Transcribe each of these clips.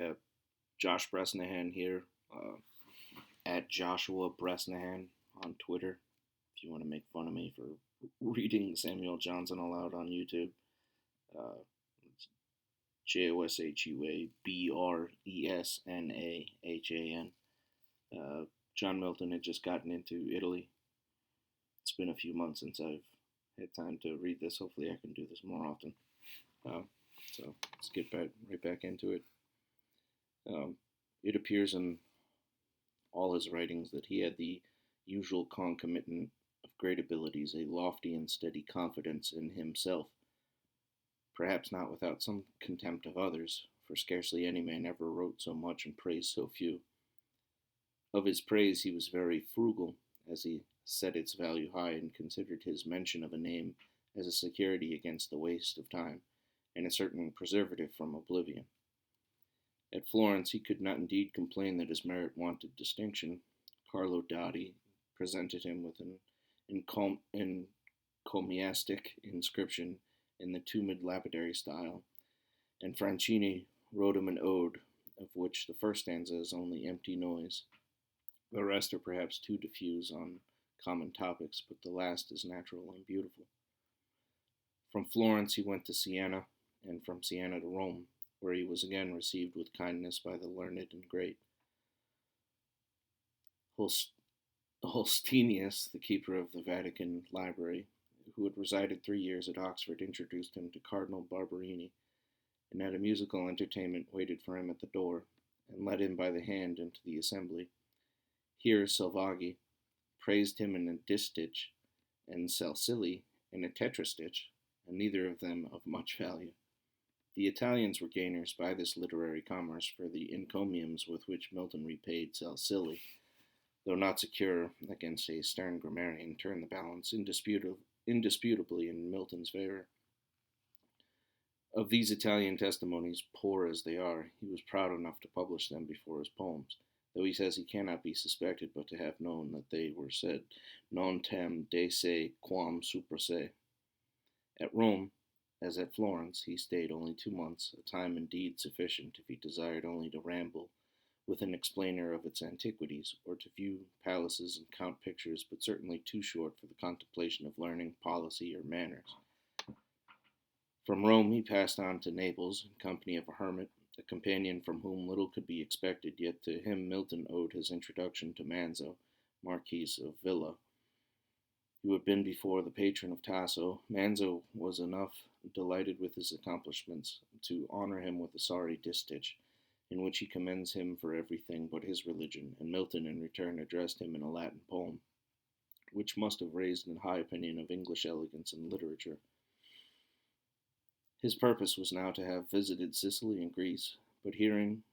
Uh, Josh Bresnahan here, at Joshua Bresnahan on Twitter. If you want to make fun of me for reading Samuel Johnson aloud on YouTube, it's JOSHUABRESNAHAN. John Milton had just gotten into Italy. It's been a few months since I've had time to read this. Hopefully, I can do this more often. Uh, so let's get right back into it. It appears in all his writings that he had the usual concomitant of great abilities, a lofty and steady confidence in himself, perhaps not without some contempt of others, for scarcely any man ever wrote so much and praised so few. Of his praise he was very frugal, as he set its value high and considered his mention of a name as a security against the waste of time, and a certain preservative from oblivion. At Florence he could not indeed complain that his merit wanted distinction. Carlo Dotti presented him with an encomiastic inscription in the tumid lapidary style, and Francini wrote him an ode, of which the first stanza is only empty noise. The rest are perhaps too diffuse on common topics, but the last is natural and beautiful. From Florence he went to Siena, and from Siena to Rome, where he was again received with kindness by the learned and great. Holstenius, the keeper of the Vatican Library, who had resided 3 years at Oxford, introduced him to Cardinal Barberini, and at a musical entertainment waited for him at the door, and led him by the hand into the assembly. Here Selvaggi praised him in a distich, and Salsilli in a tetrastich, and neither of them of much value. The Italians were gainers by this literary commerce, for the encomiums with which Milton repaid Salsilli, though not secure against a stern grammarian, turned the balance indisputably in Milton's favor. Of these Italian testimonies, poor as they are, he was proud enough to publish them before his poems, though he says he cannot be suspected but to have known that they were said non tem de se quam supra se. At Rome, as at Florence, he stayed only 2 months, a time indeed sufficient if he desired only to ramble with an explainer of its antiquities, or to view palaces and count pictures, but certainly too short for the contemplation of learning, policy, or manners. From Rome he passed on to Naples, in company of a hermit, a companion from whom little could be expected, yet to him Milton owed his introduction to Manzo, Marquis of Villa, who had been before the patron of Tasso. Manzo was enough delighted with his accomplishments to honor him with a sorry distich, in which he commends him for everything but his religion, and Milton in return addressed him in a Latin poem, which must have raised a high opinion of English elegance and literature. His purpose was now to have visited Sicily and Greece, but hearing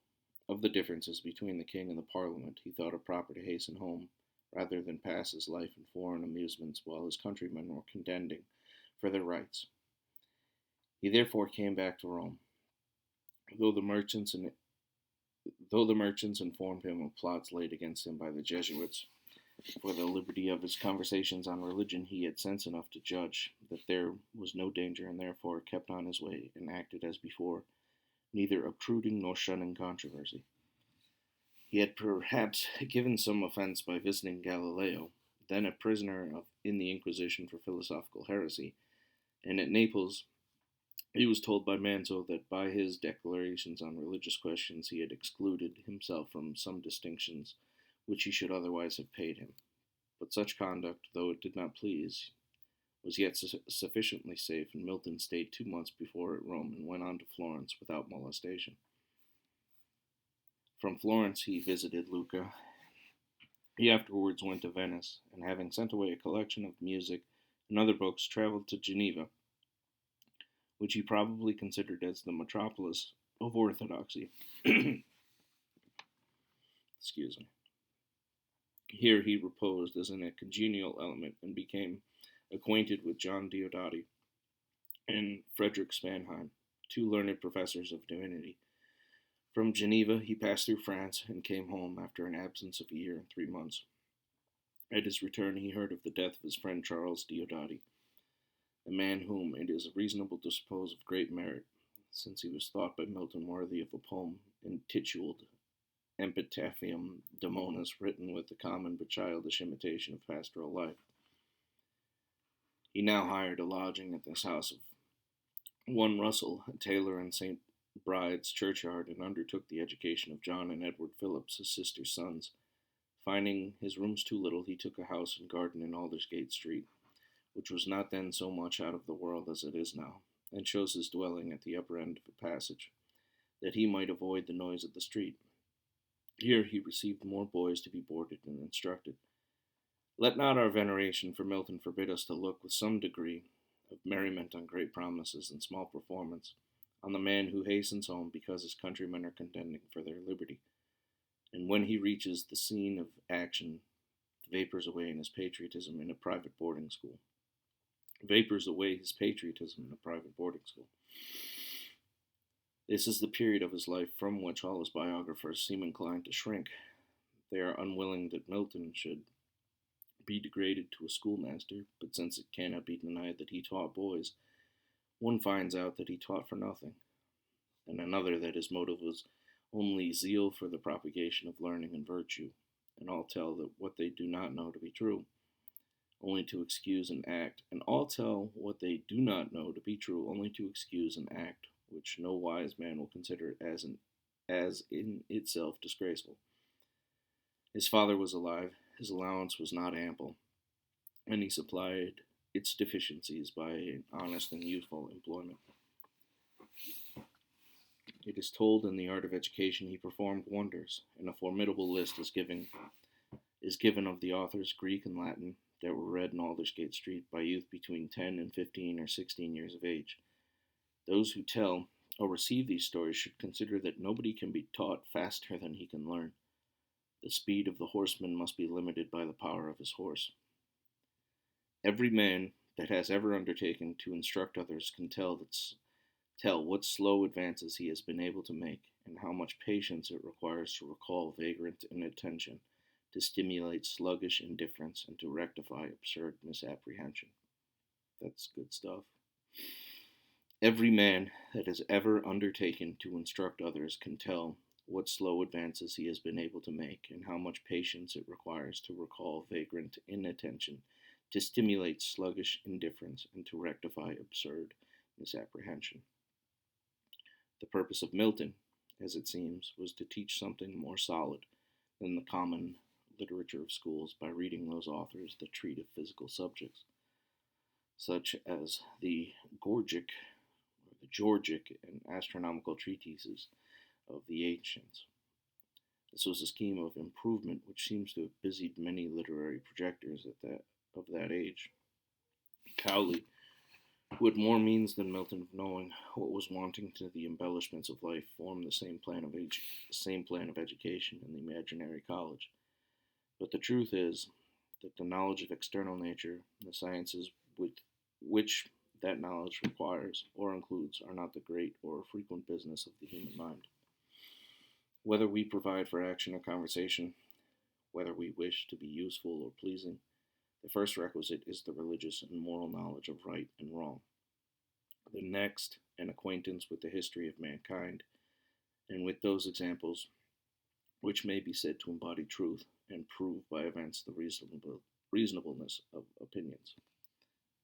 of the differences between the king and the parliament, he thought it proper to hasten home, rather than pass his life in foreign amusements while his countrymen were contending for their rights. He therefore came back to Rome, though the merchants informed him of plots laid against him by the Jesuits. For the liberty of his conversations on religion, he had sense enough to judge that there was no danger, and therefore kept on his way, and acted as before, neither obtruding nor shunning controversy. He had perhaps given some offense by visiting Galileo, then a prisoner in the Inquisition for philosophical heresy, and at Naples he was told by Manzo that by his declarations on religious questions he had excluded himself from some distinctions which he should otherwise have paid him. But such conduct, though it did not please, was yet sufficiently safe, and Milton stayed 2 months before at Rome, and went on to Florence without molestation. From Florence he visited Lucca. He afterwards went to Venice, and having sent away a collection of music and other books, traveled to Geneva, which he probably considered as the metropolis of orthodoxy. Excuse me. Here he reposed as in a congenial element, and became acquainted with John Diodati and Frederick Spanheim, 2 learned professors of divinity. From Geneva he passed through France, and came home after an absence of a year and 3 months. At his return he heard of the death of his friend Charles Diodati, a man whom it is reasonable to suppose of great merit. since he was thought by Milton worthy of a poem intituled Epitaphium Damonis, written with a common but childish imitation of pastoral life. He now hired a lodging at this house of one Russell, a tailor in St. Bride's churchyard, and undertook the education of John and Edward Phillips, his sister's sons. Finding his rooms too little, he took a house and garden in Aldersgate Street, which was not then so much out of the world as it is now, and chose his dwelling at the upper end of a passage, that he might avoid the noise of the street. Here he received more boys to be boarded and instructed. Let not our veneration for Milton forbid us to look with some degree of merriment on great promises and small performance, on the man who hastens home because his countrymen are contending for their liberty, and when he reaches the scene of action, vapors away in his patriotism in a private boarding school. Vapors away his patriotism in a private boarding school. This is the period of his life from which all his biographers seem inclined to shrink. They are unwilling that Milton should be degraded to a schoolmaster, but since it cannot be denied that he taught boys, one finds out that he taught for nothing, and another that his motive was only zeal for the propagation of learning and virtue, and all tell that what they do not know to be true, only to excuse and act, and all tell what they do not know to be true, only to excuse and act, which no wise man will consider as in itself disgraceful. His father was alive, his allowance was not ample, and he supplied its deficiencies by an honest and useful employment. It is told in the art of education he performed wonders, and a formidable list is given of the authors Greek and Latin that were read in Aldersgate Street by youth between 10 and 15 or 16 years of age. Those who tell or receive these stories should consider that nobody can be taught faster than he can learn. The speed of the horseman must be limited by the power of his horse. Every man that has ever undertaken to instruct others can tell what slow advances he has been able to make, and how much patience it requires to recall vagrant inattention, to stimulate sluggish indifference, and to rectify absurd misapprehension. That's good stuff. Every man that has ever undertaken to instruct others can tell what slow advances he has been able to make, and how much patience it requires to recall vagrant inattention, to stimulate sluggish indifference, and to rectify absurd misapprehension. The purpose of Milton, as it seems, was to teach something more solid than the common literature of schools by reading those authors that treat of physical subjects, such as the Georgic and astronomical treatises of the ancients. This was a scheme of improvement which seems to have busied many literary projectors of that age. Cowley, who had more means than Milton of knowing what was wanting to the embellishments of life, formed the same plan of education in the imaginary college. But the truth is that the knowledge of external nature, the sciences with which that knowledge requires or includes, are not the great or frequent business of the human mind. Whether we provide for action or conversation, whether we wish to be useful or pleasing, the first requisite is the religious and moral knowledge of right and wrong. The next, an acquaintance with the history of mankind, and with those examples which may be said to embody truth and prove by events the reasonableness of opinions.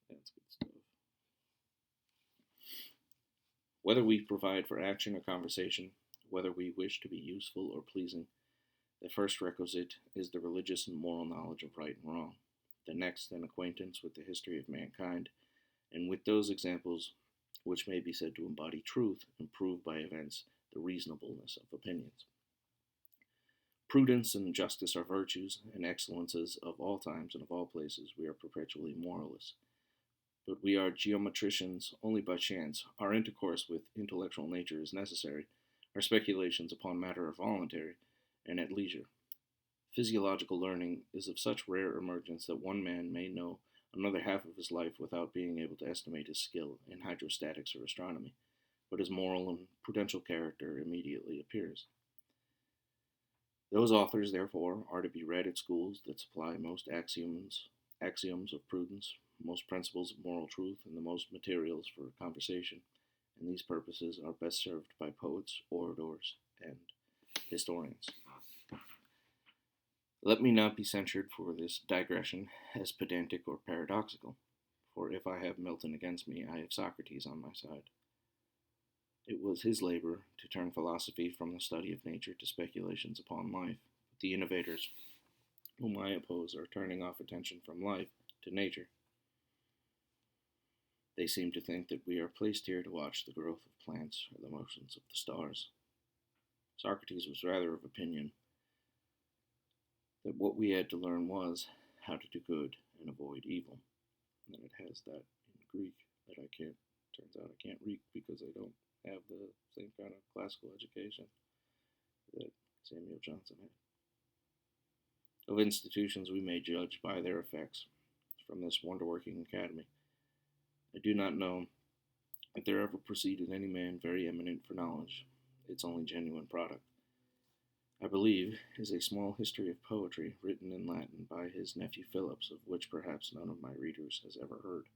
That's good stuff. Whether we provide for action or conversation, whether we wish to be useful or pleasing, the first requisite is the religious and moral knowledge of right and wrong. The next, an acquaintance with the history of mankind, and with those examples which may be said to embody truth and prove by events the reasonableness of opinions. Prudence and justice are virtues and excellences of all times and of all places. We are perpetually moralists. But we are geometricians only by chance. Our intercourse with intellectual nature is necessary. Our speculations upon matter are voluntary and at leisure. Physiological learning is of such rare emergence that one man may know another half of his life without being able to estimate his skill in hydrostatics or astronomy, but his moral and prudential character immediately appears. Those authors, therefore, are to be read at schools that supply most axioms of prudence, most principles of moral truth, and the most materials for conversation, and these purposes are best served by poets, orators, and historians. Let me not be censured for this digression as pedantic or paradoxical, for if I have Milton against me, I have Socrates on my side. It was his labor to turn philosophy from the study of nature to speculations upon life. But the innovators whom I oppose are turning off attention from life to nature. They seem to think that we are placed here to watch the growth of plants or the motions of the stars. Socrates was rather of opinion that what we had to learn was how to do good and avoid evil. And it has that in Greek that turns out I can't read because I don't have the same kind of classical education that Samuel Johnson had. Of institutions we may judge by their effects from this wonder-working academy. I do not know if there ever proceeded any man very eminent for knowledge, its only genuine product. I believe is a small history of poetry written in Latin by his nephew Phillips, of which perhaps none of my readers has ever heard.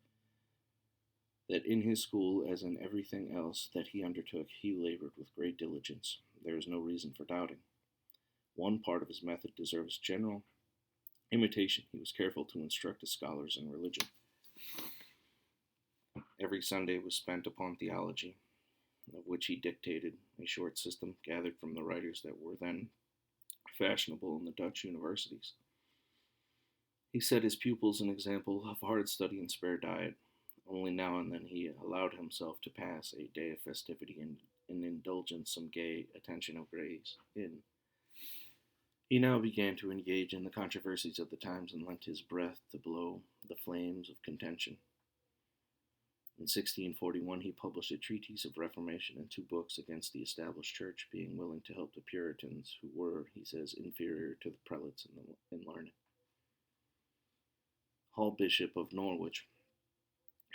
That in his school, as in everything else that he undertook, he labored with great diligence. There is no reason for doubting. One part of his method deserves general imitation. He was careful to instruct his scholars in religion. Every Sunday was spent upon theology, of which he dictated a short system gathered from the writers that were then fashionable in the Dutch universities. He set his pupils an example of hard study and spare diet. Only now and then he allowed himself to pass a day of festivity and indulgence some gay attention of grace in. He now began to engage in the controversies of the times and lent his breath to blow the flames of contention. In 1641 he published a treatise of Reformation and 2 books against the established church, being willing to help the Puritans, who were, he says, inferior to the prelates in learning. Hall Bishop of Norwich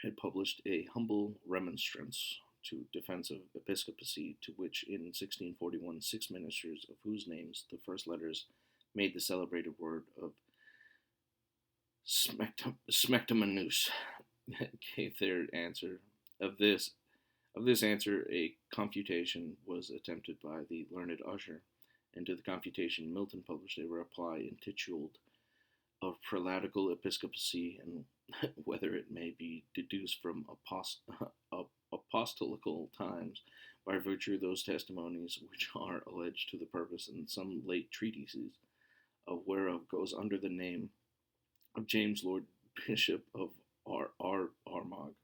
had published a humble remonstrance to defense of episcopacy, to which in 1641 6 ministers, of whose names the first letters made the celebrated word of smectamanus, gave their answer. Of this answer a confutation was attempted by the learned Usher, and to the confutation Milton published a reply intituled Of Prelatical Episcopacy, and whether it may be deduced from apostolical times by virtue of those testimonies which are alleged to the purpose in some late treatises, of whereof goes under the name of James Lord Bishop of Armagh.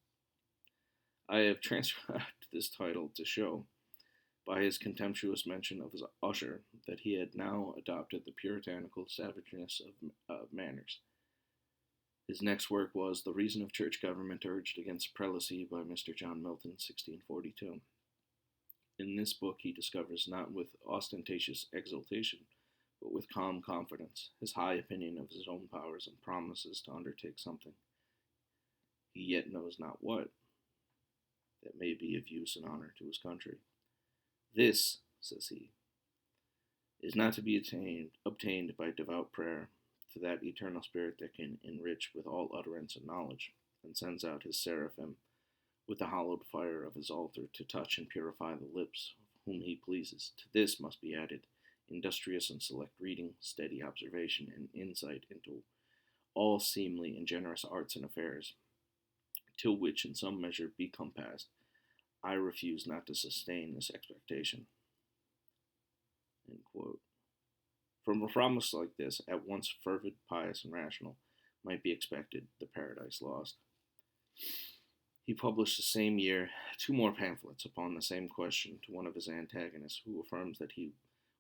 I have transcribed this title to show, by his contemptuous mention of his Usher, that he had now adopted the puritanical savageness of manners. His next work was The Reason of Church Government Urged Against Prelacy by Mr. John Milton, 1642. In this book he discovers, not with ostentatious exultation, but with calm confidence, his high opinion of his own powers and promises to undertake something, he yet knows not what, that may be of use and honor to his country. This, says he, is not to be obtained by devout prayer to that eternal spirit that can enrich with all utterance and knowledge, and sends out his seraphim with the hallowed fire of his altar to touch and purify the lips of whom he pleases. To this must be added industrious and select reading, steady observation, and insight into all seemly and generous arts and affairs, till which in some measure be compassed. I refuse not to sustain this expectation. End quote. From a promise like this, at once fervid, pious, and rational, might be expected the Paradise Lost. He published the same year 2 more pamphlets upon the same question to one of his antagonists, who affirms that he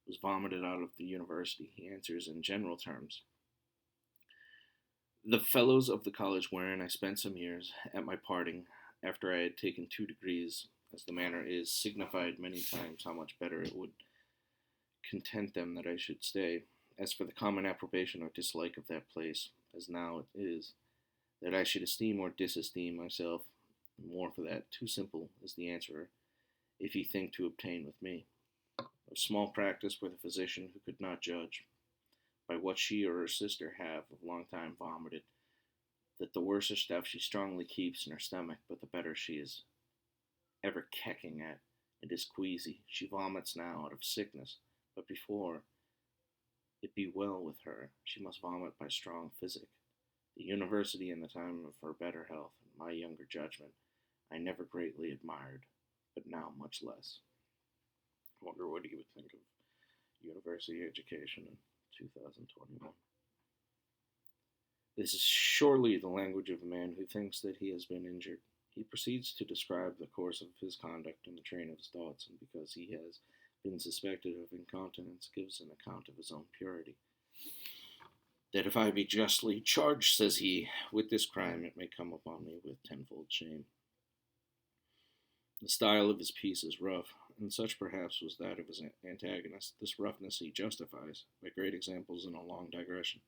was vomited out of the university. He answers in general terms: The fellows of the college wherein I spent some years, at my parting, after I had taken 2 degrees, as the manner is, signified many times how much better it would content them that I should stay. As for the common approbation or dislike of that place, as now it is, that I should esteem or disesteem myself, more for that, too simple is the answer, if ye think to obtain with me. Of small practice with a physician who could not judge, by what she or her sister have of long time vomited, that the worser stuff she strongly keeps in her stomach, but the better she is ever kecking at, and is queasy. She vomits now out of sickness, but before it be well with her, she must vomit by strong physic. The university in the time of her better health, and my younger judgment, I never greatly admired, but now much less. I wonder what he would think of university education in 2021. This is surely the language of a man who thinks that he has been injured. He proceeds to describe the course of his conduct and the train of his thoughts, and because he has been suspected of incontinence, gives an account of his own purity. That if I be justly charged, says he, with this crime, it may come upon me with tenfold shame. The style of his piece is rough, and such perhaps was that of his antagonist. This roughness he justifies by great examples and a long digression.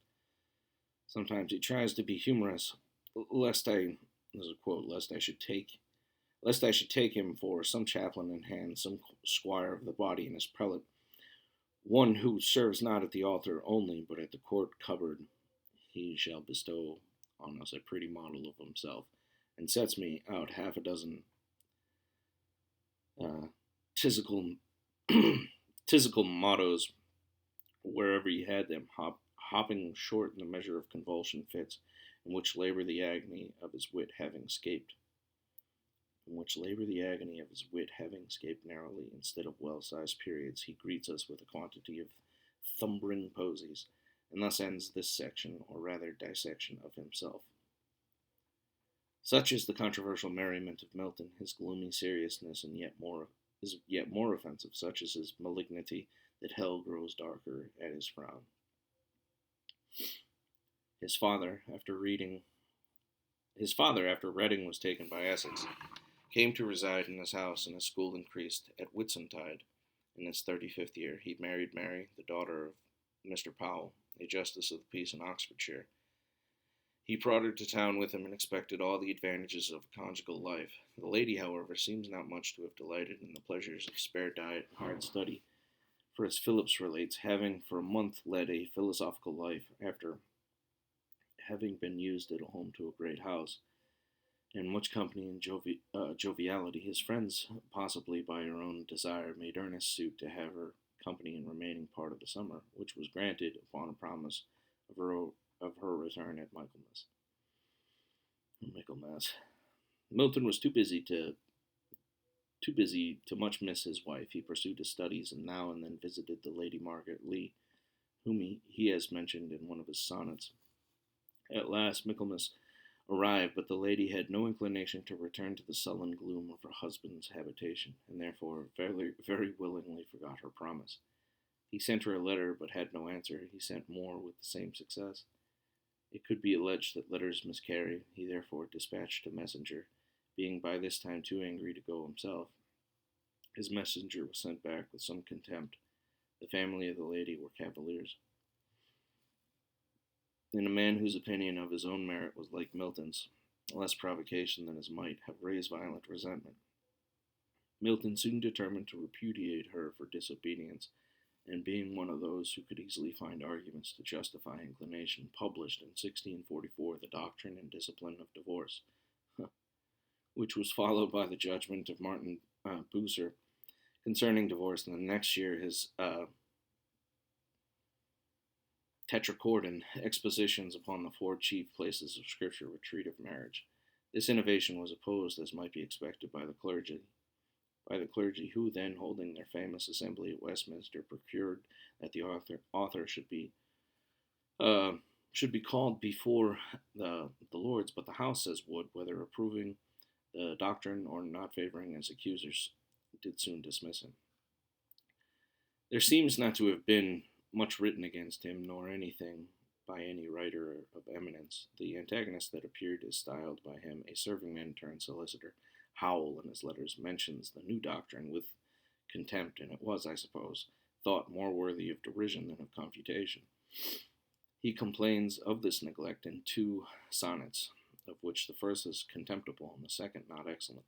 Sometimes he tries to be humorous, lest I, this is a quote, lest I should take him for some chaplain in hand, some squire of the body in his prelate, one who serves not at the altar only, but at the court cupboard. He shall bestow on us a pretty model of himself, and sets me out half a dozen tisical mottos wherever he had them, hopping short in the measure of convulsion fits, in which labor the agony of his wit having escaped. Narrowly, instead of well-sized periods, he greets us with a quantity of thumbering posies, and thus ends this section, or rather dissection, of himself. Such is the controversial merriment of Milton, his gloomy seriousness, and is yet more offensive. Such is his malignity, that hell grows darker at his frown. His father, after Reading was taken by Essex, came to reside in his house, and his school increased. At Whitsuntide, in his 35th year, he married Mary, the daughter of Mr. Powell, a justice of the peace in Oxfordshire. He brought her to town with him and expected all the advantages of conjugal life. The lady, however, seems not much to have delighted in the pleasures of spare diet and hard study, for as Phillips relates, having for a month led a philosophical life, after having been used at home to a great house, and much company and joviality, his friends, possibly by her own desire, made earnest suit to have her company in remaining part of the summer, which was granted upon a promise of her return at Michaelmas. Milton was too busy to much miss his wife. He pursued his studies, and now and then visited the Lady Margaret Lee, whom he has mentioned in one of his sonnets. At last Michaelmas arrived, but the lady had no inclination to return to the sullen gloom of her husband's habitation, and therefore very, very willingly forgot her promise. He sent her a letter, but had no answer. He sent more with the same success. It could be alleged that letters miscarry. He therefore dispatched a messenger, being by this time too angry to go himself. His messenger was sent back with some contempt. The family of the lady were cavaliers. In a man whose opinion of his own merit was like Milton's, less provocation than his might have raised violent resentment, Milton soon determined to repudiate her for disobedience, and being one of those who could easily find arguments to justify inclination, published in 1644 the Doctrine and Discipline of Divorce, which was followed by the judgment of Martin Bucer concerning divorce, and the next year his Tetrachordon, expositions upon the four chief places of Scripture were treat of marriage. This innovation was opposed, as might be expected, by the clergy, who then, holding their famous assembly at Westminster, procured that the author should be called before the Lords, but the House, says Wood, whether approving the doctrine or not favoring his accusers, did soon dismiss him. There seems not to have been much written against him, nor anything by any writer of eminence. The antagonist that appeared is styled by him a servingman turned solicitor. Howell, in his letters, mentions the new doctrine with contempt, and it was, I suppose, thought more worthy of derision than of confutation. He complains of this neglect in two sonnets, of which the first is contemptible and the second not excellent.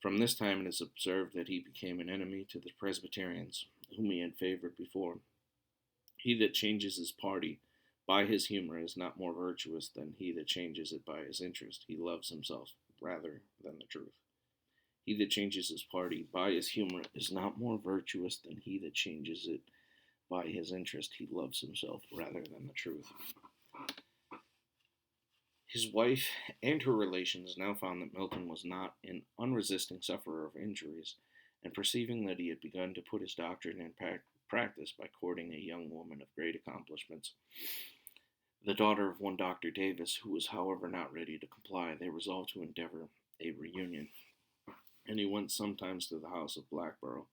From this time it is observed that he became an enemy to the Presbyterians, whom he had favored before. He that changes his party by his humor is not more virtuous than he that changes it by his interest. He loves himself rather than the truth. He that changes his party by his humor is not more virtuous than he that changes it by his interest. He loves himself rather than the truth. His wife and her relations now found that Milton was not an unresisting sufferer of injuries, and perceiving that he had begun to put his doctrine in practice by courting a young woman of great accomplishments, the daughter of one Dr. Davis, who was however not ready to comply, they resolved to endeavor a reunion, and he went sometimes to the house of Blackborough,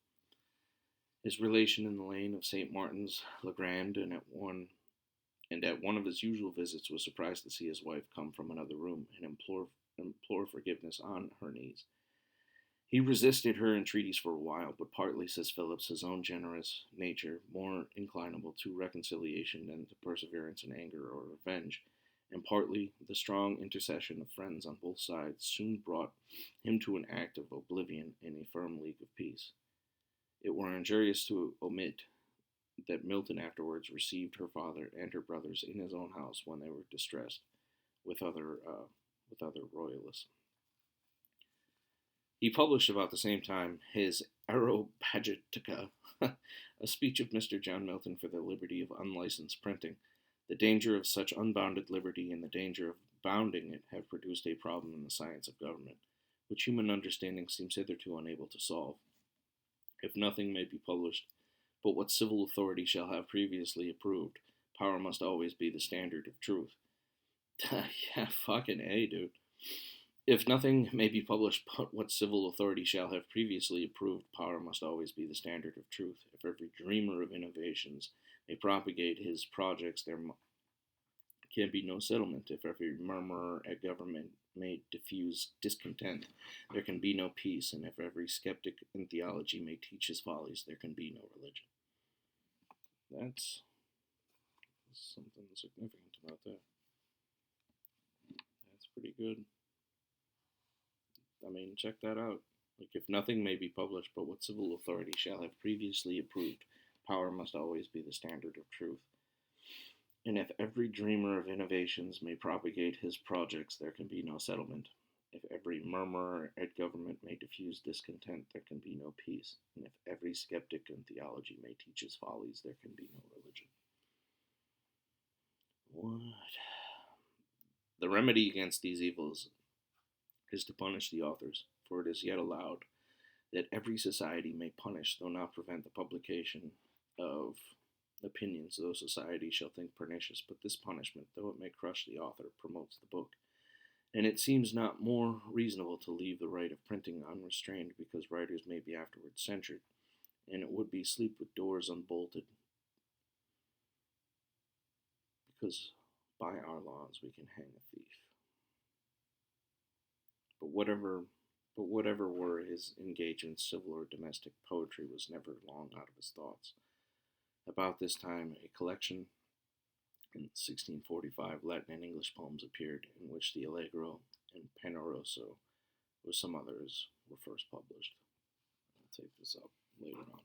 his relation in the lane of St. Martin's le Grand, and at one of his usual visits was surprised to see his wife come from another room and implore forgiveness on her knees. He resisted her entreaties for a while, but partly, says Phillips, his own generous nature, more inclinable to reconciliation than to perseverance in anger or revenge, and partly the strong intercession of friends on both sides, soon brought him to an act of oblivion in a firm league of peace. It were injurious to omit that Milton afterwards received her father and her brothers in his own house when they were distressed with other royalists. He published about the same time his Aeropagitica, a speech of Mr. John Milton for the liberty of unlicensed printing. The danger of such unbounded liberty and the danger of bounding it have produced a problem in the science of government, which human understanding seems hitherto unable to solve. If nothing may be published but what civil authority shall have previously approved, power must always be the standard of truth. Yeah, fucking A, dude. If nothing may be published but what civil authority shall have previously approved, power must always be the standard of truth. If every dreamer of innovations may propagate his projects, there can be no settlement. If every murmurer at government may diffuse discontent, there can be no peace. And if every skeptic in theology may teach his follies, there can be no religion. That's something significant about that. That's pretty good. I mean, check that out. Like, if nothing may be published but what civil authority shall have previously approved, power must always be the standard of truth. And if every dreamer of innovations may propagate his projects, there can be no settlement. If every murmurer at government may diffuse discontent, there can be no peace. And if every skeptic in theology may teach his follies, there can be no religion. What? The remedy against these evils is to punish the authors, for it is yet allowed that every society may punish, though not prevent, the publication of opinions those society shall think pernicious. But this punishment, though it may crush the author, promotes the book. And it seems not more reasonable to leave the right of printing unrestrained, because writers may be afterwards censured, and it would be sleep with doors unbolted, because by our laws we can hang a thief. But whatever were his engagements, civil or domestic, poetry was never long out of his thoughts. About this time, a collection in 1645 Latin and English poems appeared, in which the Allegro and Penseroso, with some others, were first published. I'll take this up later on.